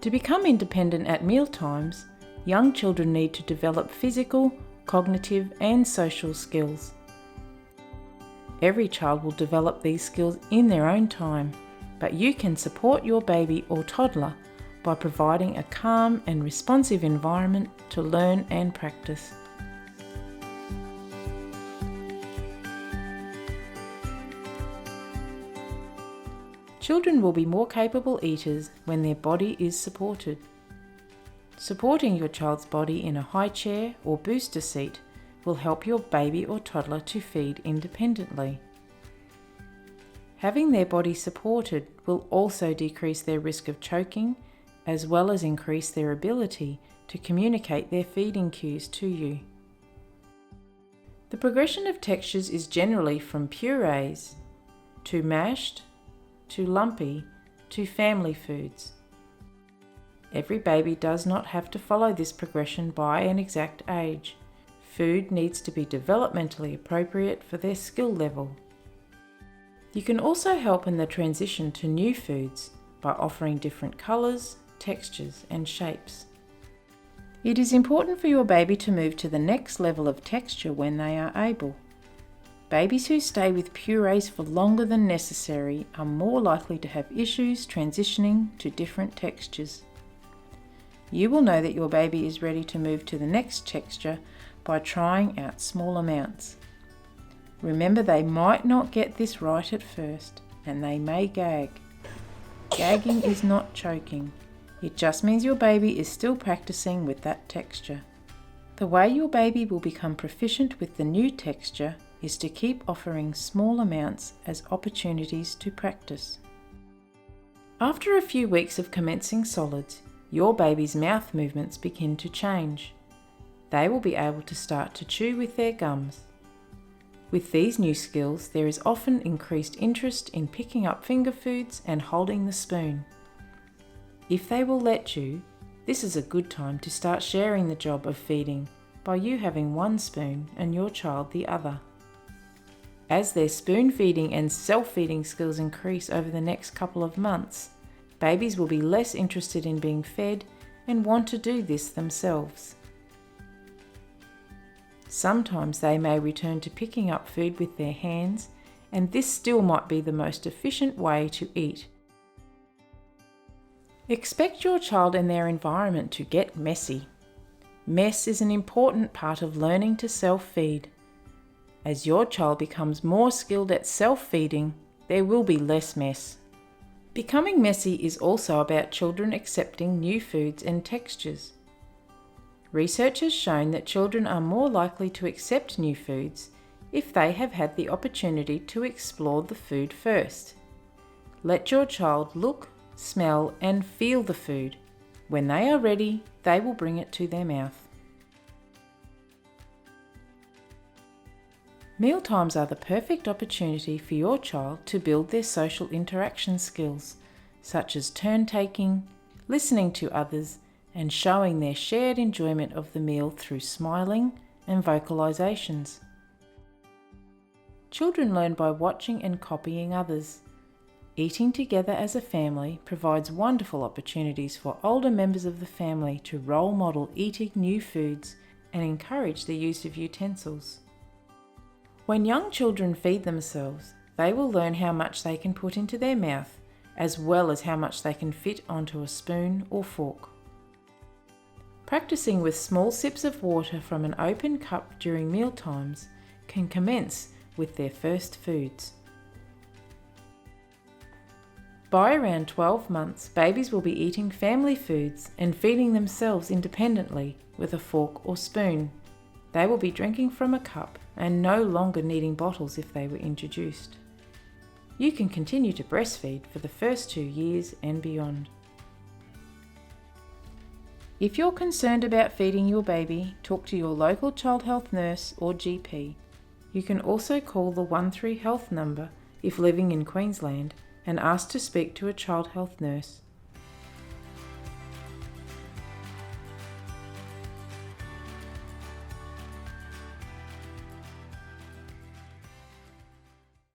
To become independent at mealtimes, young children need to develop physical, cognitive and social skills. Every child will develop these skills in their own time, but you can support your baby or toddler by providing a calm and responsive environment to learn and practice. Children will be more capable eaters when their body is supported. Supporting your child's body in a high chair or booster seat will help your baby or toddler to feed independently. Having their body supported will also decrease their risk of choking, as well as increase their ability to communicate their feeding cues to you. The progression of textures is generally from purees to mashed to lumpy to family foods. Every baby does not have to follow this progression by an exact age. Food needs to be developmentally appropriate for their skill level. You can also help in the transition to new foods by offering different colours, textures and shapes. It is important for your baby to move to the next level of texture when they are able. Babies who stay with purees for longer than necessary are more likely to have issues transitioning to different textures. You will know that your baby is ready to move to the next texture by trying out small amounts. Remember, they might not get this right at first, and they may gag. Gagging is not choking. It just means your baby is still practicing with that texture. The way your baby will become proficient with the new texture is to keep offering small amounts as opportunities to practice. After a few weeks of commencing solids, your baby's mouth movements begin to change. They will be able to start to chew with their gums. With these new skills, there is often increased interest in picking up finger foods and holding the spoon. If they will let you, this is a good time to start sharing the job of feeding by you having one spoon and your child the other. As their spoon feeding and self-feeding skills increase over the next couple of months, babies will be less interested in being fed and want to do this themselves. Sometimes they may return to picking up food with their hands, and this still might be the most efficient way to eat. Expect your child and their environment to get messy. Mess is an important part of learning to self-feed. As your child becomes more skilled at self-feeding, there will be less mess. Becoming messy is also about children accepting new foods and textures. Research has shown that children are more likely to accept new foods if they have had the opportunity to explore the food first. Let your child look, smell, and feel the food. When they are ready, they will bring it to their mouth. Mealtimes are the perfect opportunity for your child to build their social interaction skills, such as turn-taking, listening to others, and showing their shared enjoyment of the meal through smiling and vocalizations. Children learn by watching and copying others. Eating together as a family provides wonderful opportunities for older members of the family to role model eating new foods and encourage the use of utensils. When young children feed themselves, they will learn how much they can put into their mouth, as well as how much they can fit onto a spoon or fork. Practicing with small sips of water from an open cup during mealtimes can commence with their first foods. By around 12 months, babies will be eating family foods and feeding themselves independently with a fork or spoon. They will be drinking from a cup and no longer needing bottles if they were introduced. You can continue to breastfeed for the first 2 years and beyond. If you're concerned about feeding your baby, talk to your local child health nurse or GP. You can also call the 13 Health number if living in Queensland and ask to speak to a child health nurse.